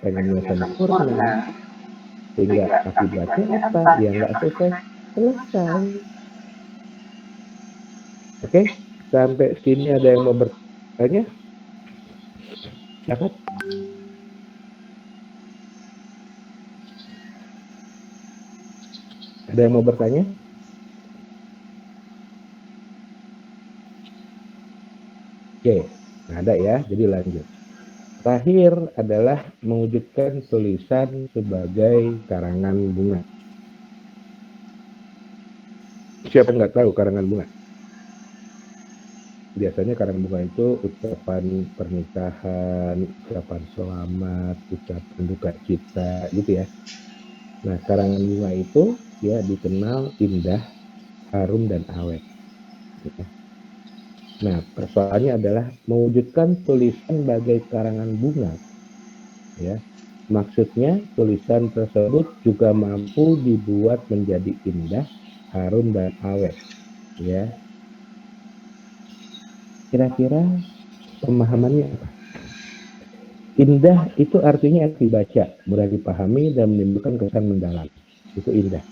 pengennya sempurna, sehingga akibatnya apa? Ya nggak selesai. Oke, sampai sini ada yang mau bertanya? Silakan. Ada yang mau bertanya? Oke, ada ya, jadi lanjut. Terakhir adalah mewujudkan tulisan sebagai karangan bunga. Siapa yang nggak tahu karangan bunga? Biasanya karangan bunga itu ucapan pernikahan, ucapan selamat, ucapan duka cita, gitu ya. Nah, karangan bunga itu ya dikenal indah, harum, dan awet. Gitu. Nah, persoalannya adalah mewujudkan tulisan bagai karangan bunga. Ya, maksudnya tulisan tersebut juga mampu dibuat menjadi indah, harum, dan awet. Ya, kira-kira pemahamannya apa? Indah itu artinya dibaca, mudah dipahami, dan menimbulkan kesan mendalam. Itu indah.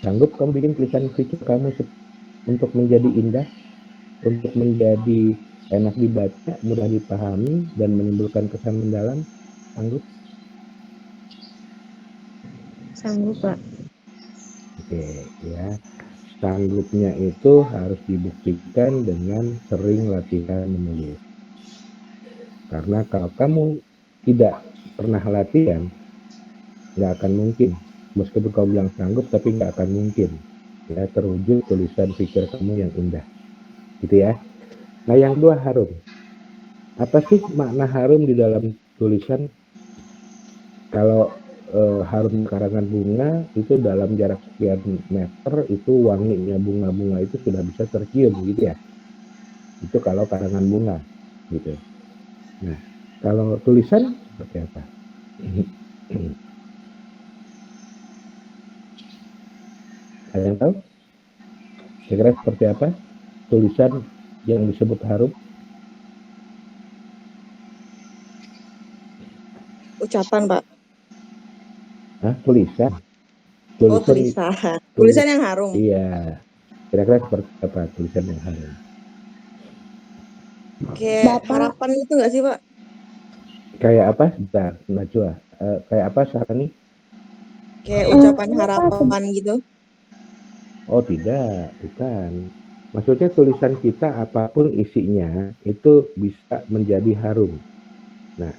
Sanggup kamu bikin tulisan fikir kamu untuk menjadi indah, untuk menjadi enak dibaca, mudah dipahami, dan menimbulkan kesan mendalam? Sanggup? Sanggup, Pak. Oke, ya. Sanggupnya itu harus dibuktikan dengan sering latihan menulis. Karena kalau kamu tidak pernah latihan, nggak akan mungkin. Meskipun kamu bilang sanggup, tapi nggak akan mungkin ya terwujud tulisan pikir kamu yang indah, gitu ya. Nah, yang kedua, harum. Apa sih makna harum di dalam tulisan? Kalau harum karangan bunga itu dalam jarak sekian meter, itu wanginya bunga-bunga itu sudah bisa tercium, gitu ya. Itu kalau karangan bunga, gitu. Nah, kalau tulisan seperti apa? Ada yang tahu? Kira-kira seperti apa tulisan yang disebut harum? Ucapan, Pak. Hah, tulisan. Oh, Tulisan, tulisan. tulis. Tulisan yang harum. Iya. Kira-kira seperti apa tulisan yang harum? Kayak harapan itu nggak sih, Pak? Kayak apa? Bentar, Najwa. Kayak apa Sarani? Kayak ucapan harapan gitu. Oh tidak, bukan. Maksudnya tulisan kita apapun isinya itu bisa menjadi harum. Nah,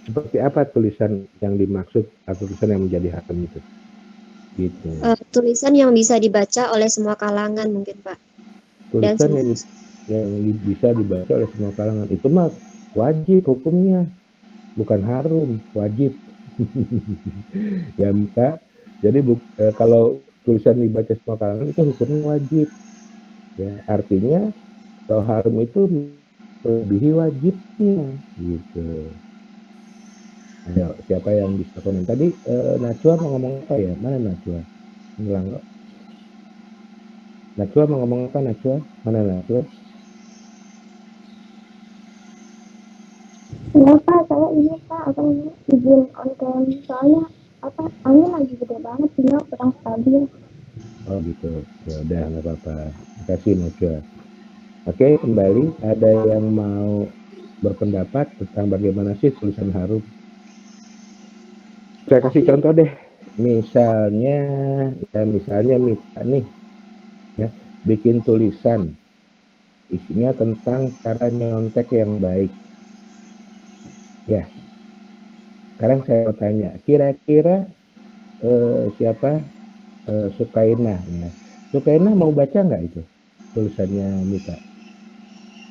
seperti apa tulisan yang dimaksud atau tulisan yang menjadi harum itu? Gitu. Tulisan yang bisa dibaca oleh semua kalangan mungkin, Pak. Dan Tulisan yang bisa dibaca oleh semua kalangan itu mah wajib hukumnya, bukan harum, wajib. Ya Mika. Jadi kalau tulisan dibaca semua kalangan itu hukumnya wajib. Ya, artinya kalau harum itu melebihi wajibnya, gitu. Ayo, siapa yang bisa komen? Tadi Najwa mau ngomong apa ya? Mana Najwa? Hilang kok. Najwa mau ngomong apa Najwa? Mana Najwa? Ya Pak, saya ini Pak, izin on cam soalnya angin lagi gede banget, sinyal kurang stabil. Oh gitu. Ya udah nggak apa-apa. Makasih Najwa. Oke, kembali. Ada yang mau berpendapat tentang bagaimana sih tulisan harum? Saya kasih contoh deh. Misalnya Mita nih, ya, bikin tulisan isinya tentang cara nyontek yang baik. Ya, sekarang saya mau tanya, kira-kira siapa Sukainah? Ya. Sukainah mau baca nggak itu tulisannya Mita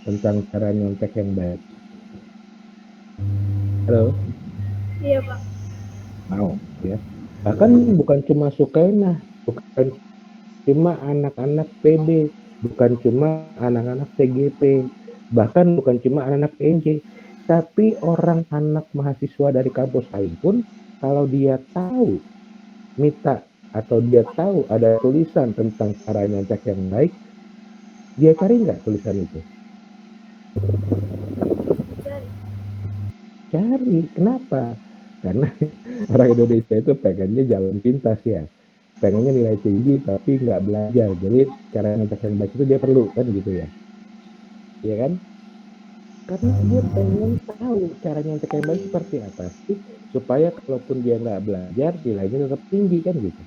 tentang cara nyontek yang baik? Halo? Iya Pak. Mau, ya. Bahkan bukan cuma Sukainah, bukan cuma anak-anak PB, bukan cuma anak-anak TGP, bahkan bukan cuma anak-anak PNJ, tapi anak mahasiswa dari kampus lain pun kalau dia tahu Mita atau dia tahu ada tulisan tentang cara nyontek yang baik, dia cari nggak tulisan itu? Cari. Kenapa? Karena orang Indonesia itu pengennya jalan pintas ya. Pengennya nilai tinggi tapi nggak belajar. Jadi cara ngecek yang baik itu dia perlu kan gitu ya. Iya kan? Karena dia pengen tahu caranya ngecek yang baik seperti apa sih. Supaya kalaupun dia nggak belajar, nilainya tetap tinggi kan gitu.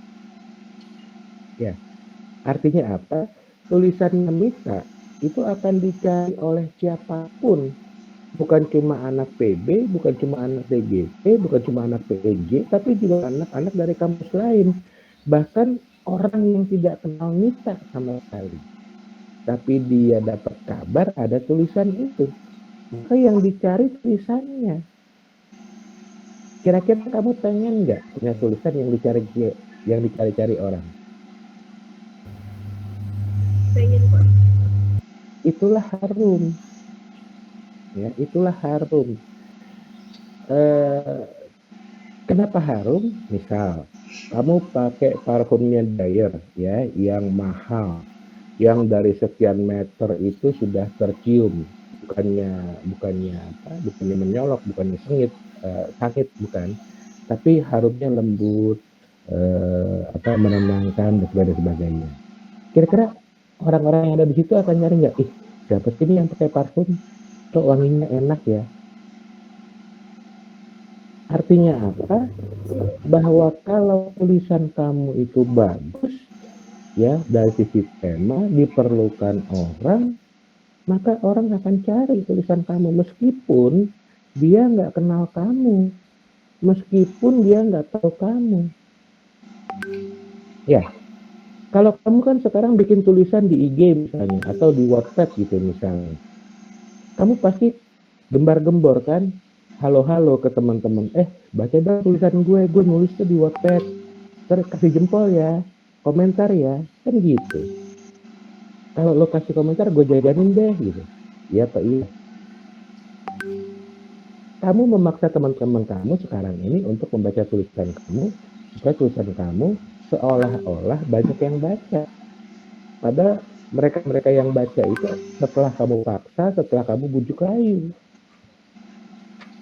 Ya, artinya apa? Tulisan Mita itu akan dicari oleh siapapun. Bukan cuma anak PB, bukan cuma anak DGP, bukan cuma anak PEG, tapi juga anak-anak dari kampus lain. Bahkan orang yang tidak kenal Mita sama sekali. Tapi dia dapat kabar ada tulisan itu. Maka yang dicari tulisannya. Kira-kira kamu pengen nggak punya tulisan yang dicari-cari orang? Pengen, Pak. Itulah harum. Ya, itulah harum. Kenapa harum? Misal, kamu pakai parfumnya Dyer ya, yang mahal, yang dari sekian meter itu sudah tercium, bukannya menyolok, bukannya sangit, bukan, tapi harumnya lembut, menenangkan dan sebagainya. Kira-kira orang-orang yang ada di situ akan nyari nggak? Ih, siapa sih ini yang pakai parfum? Kok wanginya enak ya? Artinya apa? Bahwa kalau tulisan kamu itu bagus, ya dari sisi tema diperlukan orang, maka orang akan cari tulisan kamu meskipun dia nggak kenal kamu, meskipun dia nggak tahu kamu. Ya, kalau kamu kan sekarang bikin tulisan di IG misalnya, atau di Wattpad gitu misalnya, kamu pasti gembar-gembor kan, halo-halo ke teman-teman, baca dong tulisan gue nulis tuh di Wattpad, terus kasih jempol ya, komentar ya, kan gitu. Kalau lo kasih komentar, gue jajanin deh gitu. Iya Pak, iya. Kamu memaksa teman-teman kamu sekarang ini untuk membaca tulisan kamu, supaya tulisan kamu seolah-olah banyak yang baca. Padahal mereka-mereka yang baca itu setelah kamu paksa, setelah kamu bujuk rayu.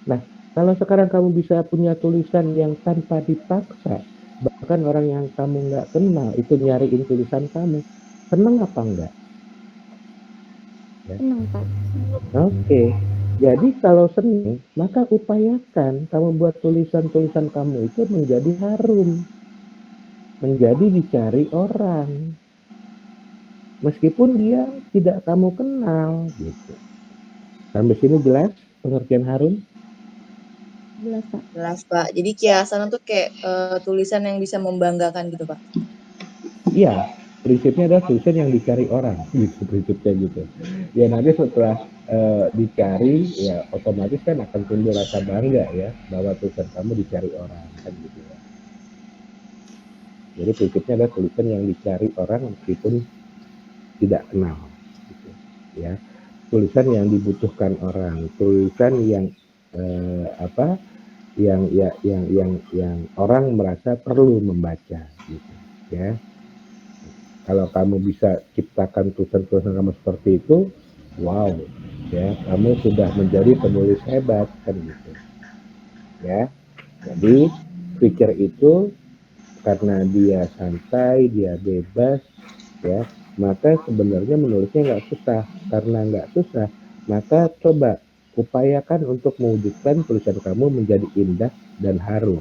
Nah, kalau sekarang kamu bisa punya tulisan yang tanpa dipaksa, bahkan orang yang kamu nggak kenal itu nyariin tulisan kamu, seneng apa enggak? Senang, Pak. Oke, jadi kalau seneng, maka upayakan kamu buat tulisan-tulisan kamu itu menjadi harum, menjadi dicari orang, meskipun dia tidak kamu kenal, gitu. Sampai sini jelas pengertian harum? Jelas, Pak. Jelas, Pak. Jadi kiasan itu kayak tulisan yang bisa membanggakan gitu, Pak. Iya, prinsipnya adalah tulisan yang dicari orang, gitu prinsipnya gitu. Ya nanti setelah dicari, ya otomatis kan akan timbul rasa bangga ya, bahwa tulisan kamu dicari orang, kan gitu ya. Jadi prinsipnya adalah tulisan yang dicari orang meskipun tidak kenal, gitu, ya. Tulisan yang dibutuhkan orang, tulisan yang yang orang merasa perlu membaca, gitu, ya. Kalau kamu bisa ciptakan tulisan-tulisan kamu seperti itu, wow, ya, kamu sudah menjadi penulis hebat, kan gitu, ya. Jadi pikir itu karena dia santai, dia bebas, ya, maka sebenarnya menulisnya nggak susah. Karena nggak susah, maka coba upayakan untuk mewujudkan tulisan kamu menjadi indah dan harum.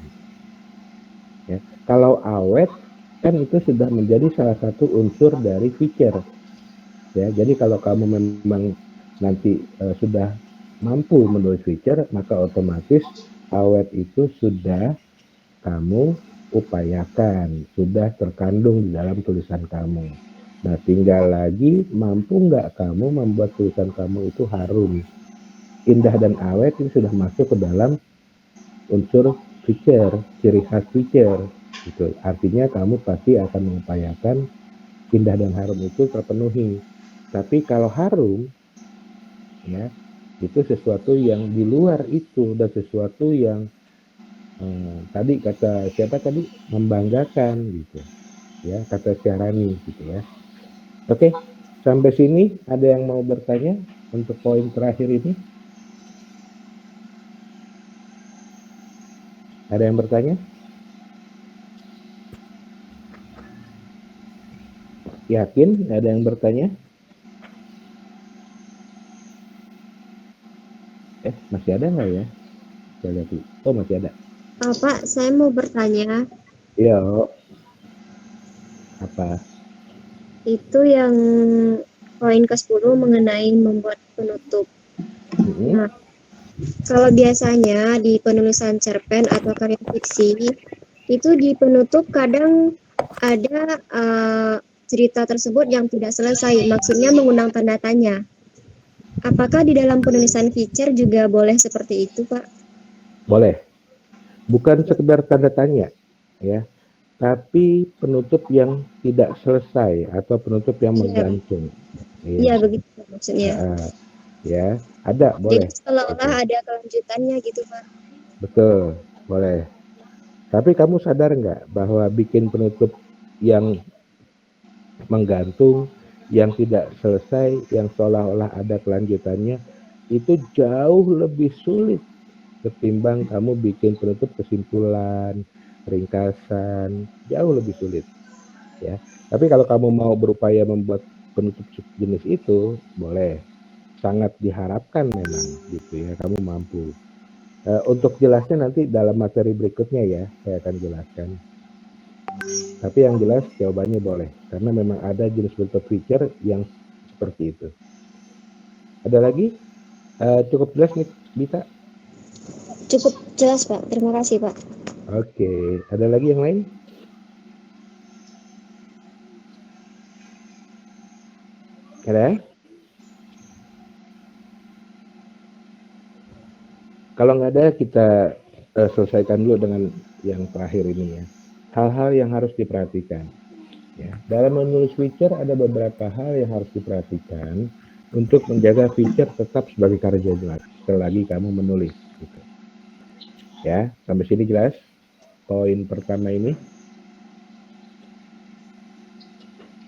Ya. Kalau awet, kan itu sudah menjadi salah satu unsur dari feature. Ya, jadi kalau kamu memang nanti sudah mampu menulis feature, maka otomatis awet itu sudah kamu upayakan, sudah terkandung di dalam tulisan kamu. Nah, tinggal lagi mampu nggak kamu membuat tulisan kamu itu harum. Indah dan awet itu sudah masuk ke dalam unsur feature, ciri khas feature. Gitu. Artinya kamu pasti akan mengupayakan indah dan harum itu terpenuhi. Tapi kalau harum, ya, itu sesuatu yang di luar itu dan sesuatu yang tadi kata siapa tadi membanggakan gitu, ya, kata Syarani gitu ya. Oke, sampai sini ada yang mau bertanya untuk poin terakhir ini? Ada yang bertanya? Yakin ada yang bertanya? Masih ada nggak ya? Saya lihat dulu. Oh, masih ada. Pak, saya mau bertanya, Iya, apa? itu yang poin ke-10 mengenai membuat penutup. Mm-mm. Nah, kalau biasanya di penulisan cerpen atau karya fiksi, itu di penutup kadang ada cerita tersebut yang tidak selesai, maksudnya mengundang tanda tanya. Apakah di dalam penulisan feature juga boleh seperti itu, Pak? Boleh. Bukan sekedar tanda tanya, ya, tapi penutup yang tidak selesai atau penutup yang Iya, menggantung. iya Iya. begitu maksudnya. Ya, ada, Jadi boleh. seolah-olah Gitu. ada kelanjutannya gitu, Pak. Betul, boleh. Tapi kamu sadar nggak bahwa bikin penutup yang menggantung, yang tidak selesai, yang seolah-olah ada kelanjutannya, itu jauh lebih sulit ketimbang kamu bikin penutup kesimpulan, ringkasan, jauh lebih sulit, ya. Tapi kalau kamu mau berupaya membuat penutup jenis itu, boleh. Sangat diharapkan memang, gitu ya, kamu mampu. Untuk jelasnya nanti dalam materi berikutnya ya, saya akan jelaskan. Tapi yang jelas jawabannya boleh, karena memang ada jenis bentuk feature yang seperti itu. Ada lagi? Cukup jelas nih, Bita? Cukup jelas, Pak. Terima kasih, Pak. Oke, ada lagi yang lain? Ada? Kalau nggak ada, kita selesaikan dulu dengan yang terakhir ini ya. Hal-hal yang harus diperhatikan. Ya. Dalam menulis feature ada beberapa hal yang harus diperhatikan untuk menjaga feature tetap sebagai karya jelas selagi kamu menulis. Gitu. Ya, sampai sini jelas. Poin pertama ini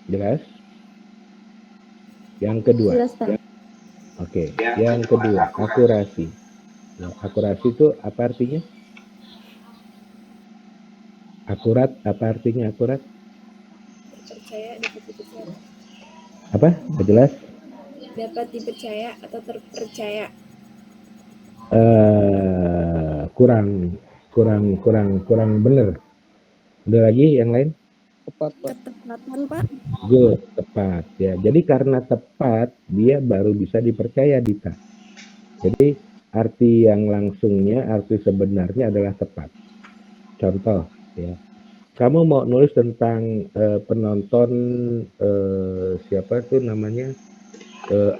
jelas. Yang kedua, Jelas, Pak. oke. Yang kedua, akurasi. Ya, akurasi itu apa artinya? Akurat, apa artinya akurat? Percaya dapat dipercaya. Apa? Nggak jelas? Dapat dipercaya atau terpercaya. Kurang bener. Ada lagi yang lain? Ketepatan, Pak. Good, tepat ya. Jadi karena tepat dia baru bisa dipercaya, Dita. Jadi arti yang langsungnya, arti sebenarnya adalah tepat. Contoh ya. Kamu mau nulis tentang penonton siapa tuh namanya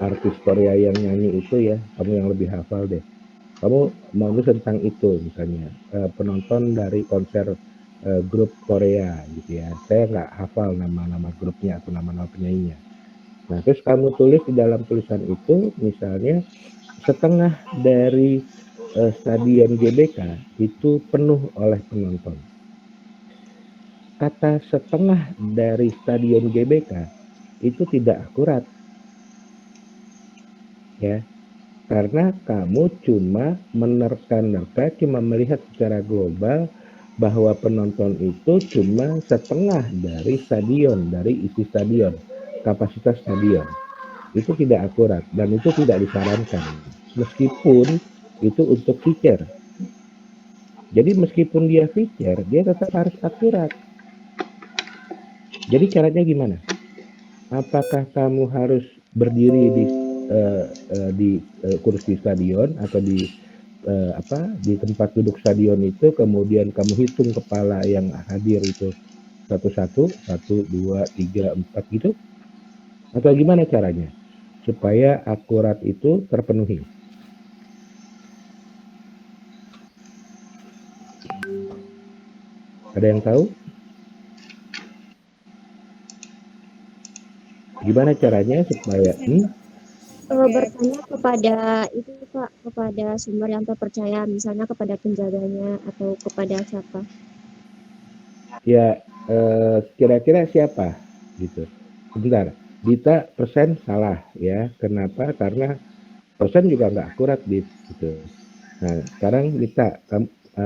artis Korea yang nyanyi itu ya, kamu yang lebih hafal deh. Kamu mau nulis tentang itu misalnya penonton dari konser grup Korea gitu ya. Saya nggak hafal nama-nama grupnya atau nama-nama penyanyinya. Nah, terus kamu tulis di dalam tulisan itu misalnya setengah dari stadion GBK itu penuh oleh penonton. Kata setengah dari stadion GBK itu tidak akurat, ya, karena kamu cuma menerka-nerka, cuma melihat secara global bahwa penonton itu cuma setengah dari stadion, dari isi stadion, kapasitas stadion. Itu tidak akurat dan itu tidak disarankan, meskipun itu untuk feature. Jadi meskipun dia feature, dia tetap harus akurat. Jadi caranya gimana? Apakah kamu harus berdiri di kursi stadion atau di tempat duduk stadion itu, kemudian kamu hitung kepala yang hadir itu satu-satu, 1, 2, 3, 4 gitu? Atau gimana caranya supaya akurat itu terpenuhi? Ada yang tahu? Gimana caranya supaya Bertanya kepada itu, Pak, kepada sumber yang terpercaya, misalnya kepada penjaganya atau kepada siapa? ya kira-kira siapa gitu? Sebentar, Dita persen salah ya. Kenapa? Karena persen juga nggak akurat gitu. Nah, sekarang Dita,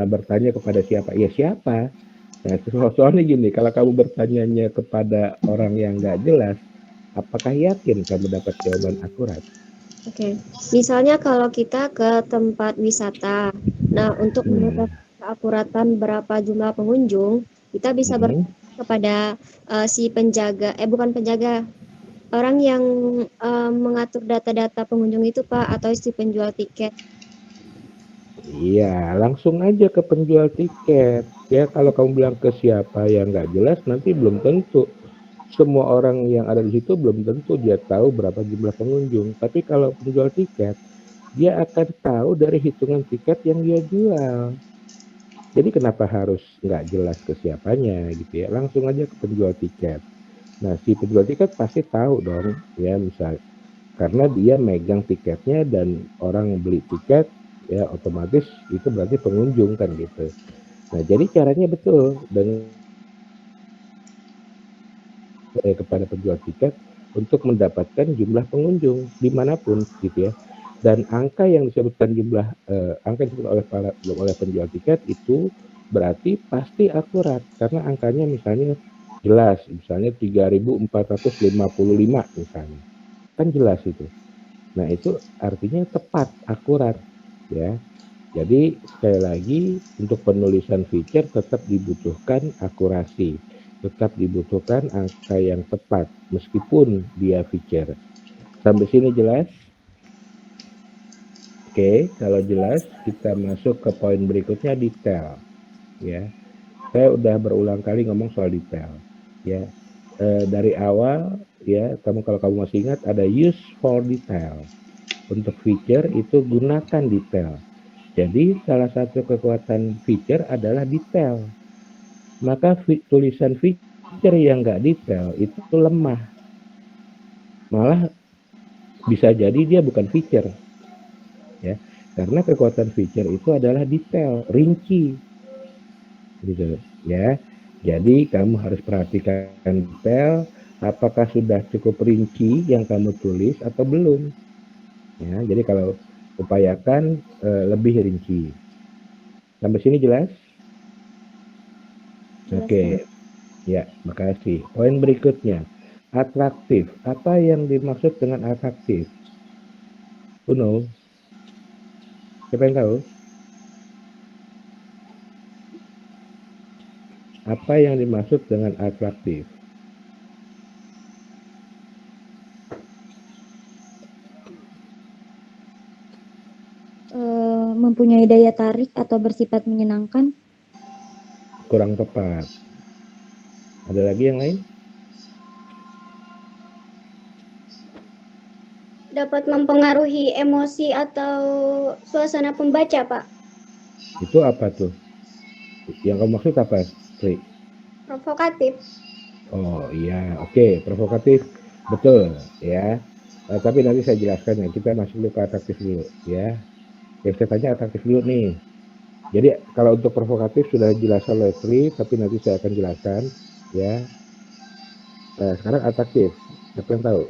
bertanya kepada siapa? Ya siapa? Nah, soalnya gini, kalau kamu bertanyanya kepada orang yang nggak jelas, apakah yakin kamu dapat jawaban akurat? Oke. Misalnya kalau kita ke tempat wisata, nah untuk Hmm. mengetahui keakuratan berapa jumlah pengunjung, kita bisa Hmm. kepada si penjaga, bukan penjaga, orang yang mengatur data-data pengunjung itu Pak, atau si penjual tiket. Iya, langsung aja ke penjual tiket. Ya, kalau kamu bilang ke siapa yang nggak jelas, nanti belum tentu. Semua orang yang ada di situ belum tentu dia tahu berapa jumlah pengunjung. Tapi kalau penjual tiket, dia akan tahu dari hitungan tiket yang dia jual. Jadi kenapa harus nggak jelas ke siapanya gitu ya? Langsung aja ke penjual tiket. Nah, si penjual tiket pasti tahu dong, ya misal karena dia megang tiketnya dan orang beli tiket ya otomatis itu berarti pengunjung kan gitu. Nah, jadi caranya betul dengan kepada penjual tiket untuk mendapatkan jumlah pengunjung dimanapun gitu ya. Dan angka yang disebutkan angka yang disebut oleh penjual tiket itu berarti pasti akurat karena angkanya misalnya jelas, misalnya 3.455 misalnya. Kan jelas itu. Nah, itu artinya tepat, akurat ya. Jadi sekali lagi untuk penulisan feature tetap dibutuhkan akurasi, tetap dibutuhkan angka yang tepat meskipun dia feature. Sampai sini jelas? Oke, kalau jelas kita masuk ke poin berikutnya detail. Ya, saya udah berulang kali ngomong soal detail. Ya, dari awal ya, kalau kamu masih ingat ada use for detail. Untuk feature itu gunakan detail. Jadi salah satu kekuatan feature adalah detail. Maka tulisan feature yang nggak detail itu lemah. Malah bisa jadi dia bukan feature. Ya, karena kekuatan feature itu adalah detail, rinci. Gitu, ya. Jadi kamu harus perhatikan detail, apakah sudah cukup rinci yang kamu tulis atau belum. Ya, jadi kalau upayakan lebih rinci. Sampai sini jelas? Jelas, Oke, ya, makasih. Poin berikutnya, atraktif. Apa yang dimaksud dengan atraktif? Uno, siapa yang tahu? Apa yang dimaksud dengan atraktif? Mempunyai daya tarik atau bersifat menyenangkan. Kurang tepat. Ada lagi yang lain? Dapat mempengaruhi emosi atau suasana pembaca, Pak. Itu apa tuh? Yang kamu maksud apa, Tri? Provokatif. Oh iya, oke, provokatif, betul ya. Tapi nanti saya jelaskan ya. Kita masuk dulu ke atraktif dulu ya. Yang saya tanya atraktif dulu nih. Jadi kalau untuk provokatif sudah dijelaskan oleh Tri, tapi nanti saya akan jelaskan ya. Sekarang atraktif, siapa yang tahu?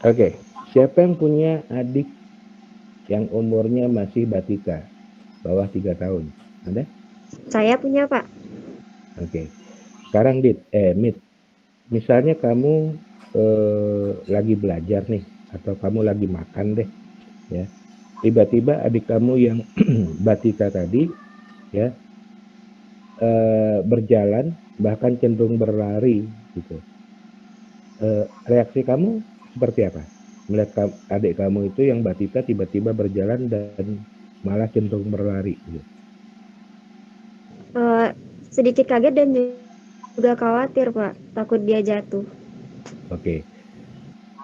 Oke, siapa yang punya adik yang umurnya masih batita, bawah 3 tahun? Ada? Saya punya Pak. Oke. Sekarang Mit, misalnya kamu lagi belajar nih, atau kamu lagi makan deh, ya. Tiba-tiba adik kamu yang batita tadi, ya, berjalan, bahkan cenderung berlari, gitu. Reaksi kamu seperti apa? Melihat adik kamu itu yang batita tiba-tiba berjalan dan malah cenderung berlari. Gitu. Sedikit kaget dan juga khawatir Pak, takut dia jatuh. Oke.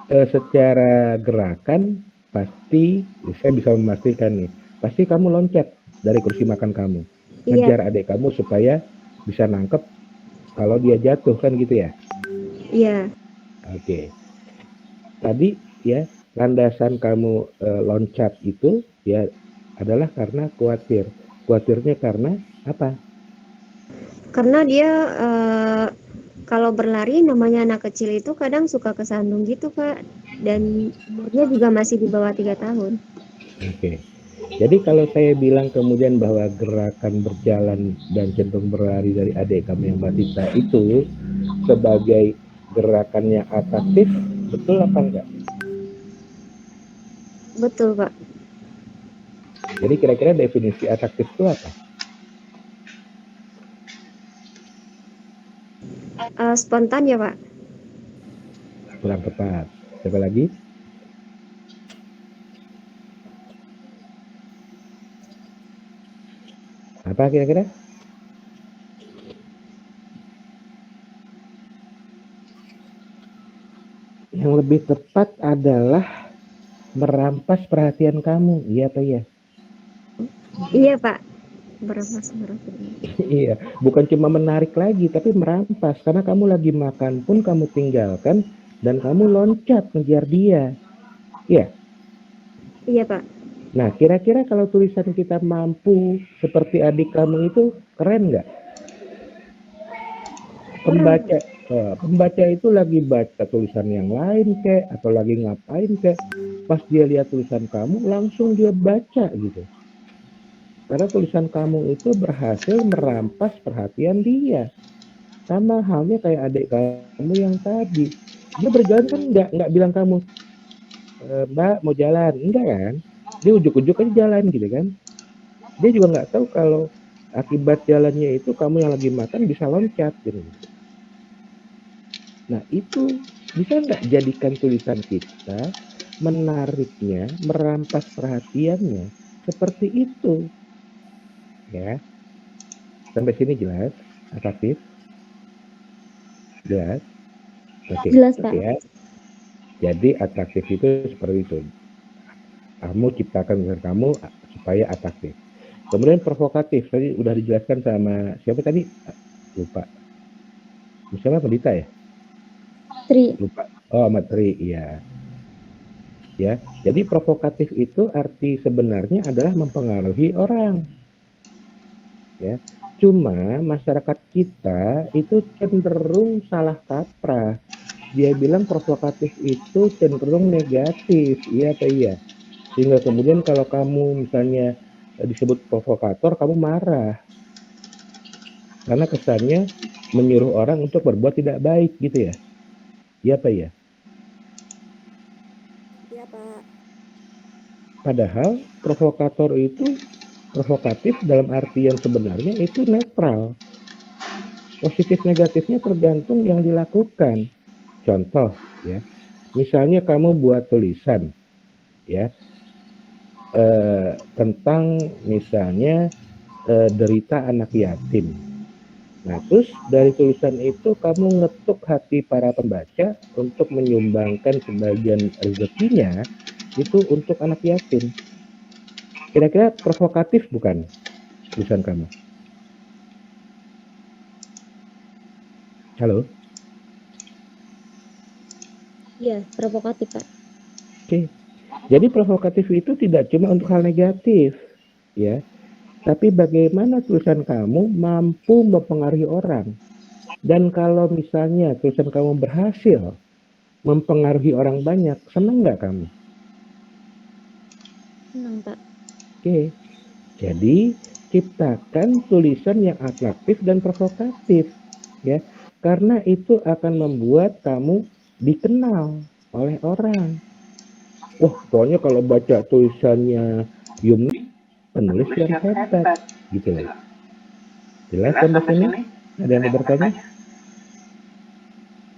Secara gerakan pasti saya bisa memastikan nih, pasti kamu loncat dari kursi makan kamu, ngejar Iya, adik kamu supaya bisa nangkep kalau dia jatuh kan gitu ya. iya. Oke. Tadi ya landasan kamu loncat itu ya adalah karena khawatir. Khawatirnya karena apa? Karena dia kalau berlari namanya anak kecil itu kadang suka kesandung gitu Pak. dan umurnya juga masih di bawah 3 tahun. Oke. Jadi kalau saya bilang kemudian bahwa gerakan berjalan dan cenderung berlari dari adik kamu yang Batita itu sebagai gerakan yang atraktif, betul apa enggak? Betul, Pak. Jadi kira-kira definisi atraktif itu apa? Spontan ya, Pak? Kurang tepat. Siapa lagi? Apa kira-kira? Yang lebih tepat adalah merampas perhatian kamu, iya apa iya? Iya, Pak. Berapa. Iya, bukan cuma menarik lagi, tapi merampas. Karena kamu lagi makan pun kamu tinggalkan dan kamu loncat ngejar dia. Iya. Iya, Pak. Nah, kira-kira kalau tulisan kita mampu seperti adik kamu itu keren nggak? Pembaca itu lagi baca tulisan yang lain kek, atau lagi ngapain kek, pas dia lihat tulisan kamu langsung dia baca gitu. Karena tulisan kamu itu berhasil merampas perhatian dia. Sama halnya kayak adik kamu yang tadi. Dia berjalan kan nggak bilang kamu, Mbak mau jalan, enggak kan? Dia ujuk-ujuk aja jalan gitu kan. Dia juga nggak tahu kalau akibat jalannya itu kamu yang lagi makan bisa loncat gitu. Nah itu bisa nggak jadikan tulisan kita menariknya, merampas perhatiannya seperti itu, ya. Sampai sini jelas, atraktif, jelas, oke, Jelas, Pak. ya. Jadi atraktif itu seperti itu. Kamu ciptakan tulisan kamu supaya atraktif. Kemudian provokatif tadi udah dijelaskan sama siapa tadi? Lupa. Misalnya Pendita ya? Tri. Lupa. Oh, Matri, iya. Ya, jadi provokatif itu arti sebenarnya adalah mempengaruhi orang. Ya, cuma masyarakat kita itu cenderung salah kaprah. Dia bilang provokatif itu cenderung negatif, iya apa iya? Sehingga kemudian kalau kamu misalnya disebut provokator, kamu marah. Karena kesannya menyuruh orang untuk berbuat tidak baik gitu ya. Iya apa iya? Iya, Pak. Padahal provokator itu provokatif dalam arti yang sebenarnya itu netral. Positif negatifnya tergantung yang dilakukan. Contoh ya, misalnya kamu buat tulisan ya tentang misalnya derita anak yatim. Nah, terus dari tulisan itu kamu ngetuk hati para pembaca untuk menyumbangkan sebagian rezekinya itu untuk anak yatim. Kira-kira provokatif bukan tulisan kamu? Halo? Iya, provokatif, Pak. Oke. Jadi provokatif itu tidak cuma untuk hal negatif, ya. Tapi bagaimana tulisan kamu mampu mempengaruhi orang. Dan kalau misalnya tulisan kamu berhasil mempengaruhi orang banyak, senang nggak kamu? Senang, Pak. Oke. Jadi ciptakan tulisan yang atraktif dan provokatif, ya. Karena itu akan membuat kamu dikenal oleh orang. Wah, pokoknya kalau baca tulisannya Yumni, penulis yang hebat, gitu loh. Jelas sampai sini? Ada yang mau bertanya?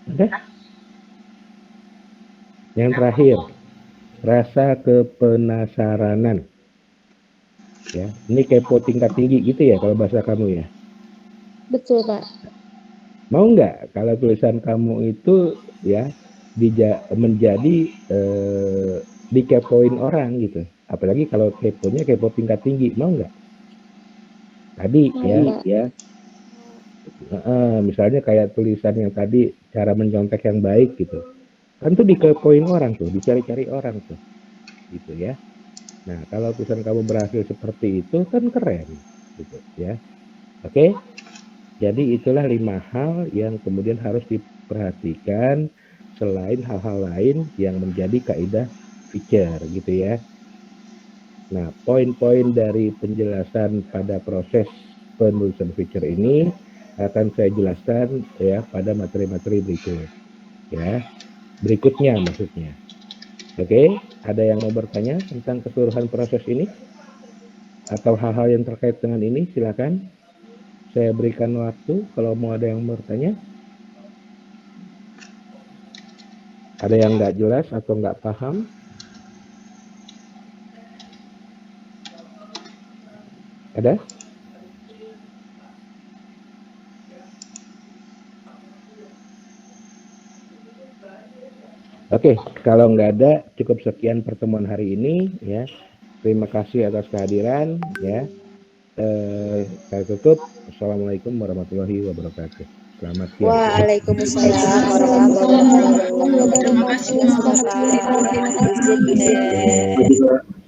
Ada? Yang terakhir, rasa kepenasaranan. Ya, ini kepo tingkat tinggi gitu ya kalau bahasa kamu ya. Betul, Pak. Mau nggak kalau tulisan kamu itu ya menjadi dikepoin orang gitu. Apalagi kalau keponya kepo tingkat tinggi, mau nggak? Tadi Mau, ya, Pak. ya. Misalnya kayak tulisan yang tadi cara mencontek yang baik gitu. Kan tuh dikepoin orang tuh, dicari-cari orang tuh. Gitu ya. Nah, kalau tulisan kamu berhasil seperti itu kan keren gitu ya. Oke? Jadi itulah 5 hal yang kemudian harus diperhatikan selain hal-hal lain yang menjadi kaidah feature gitu ya. Nah, poin-poin dari penjelasan pada proses penulisan feature ini akan saya jelaskan ya pada materi-materi berikut. Ya, berikutnya maksudnya. Oke, ada yang mau bertanya tentang keseluruhan proses ini? Atau hal-hal yang terkait dengan ini, silakan. Saya berikan waktu kalau mau ada yang bertanya. Ada yang nggak jelas atau nggak paham? Ada? Oke, kalau nggak ada, cukup sekian pertemuan hari ini ya. Terima kasih atas kehadiran ya. Saya tutup. Assalamualaikum warahmatullahi wabarakatuh. Selamat siang. Waalaikumsalam warahmatullahi wabarakatuh. Terima kasih. Terima kasih. Pak.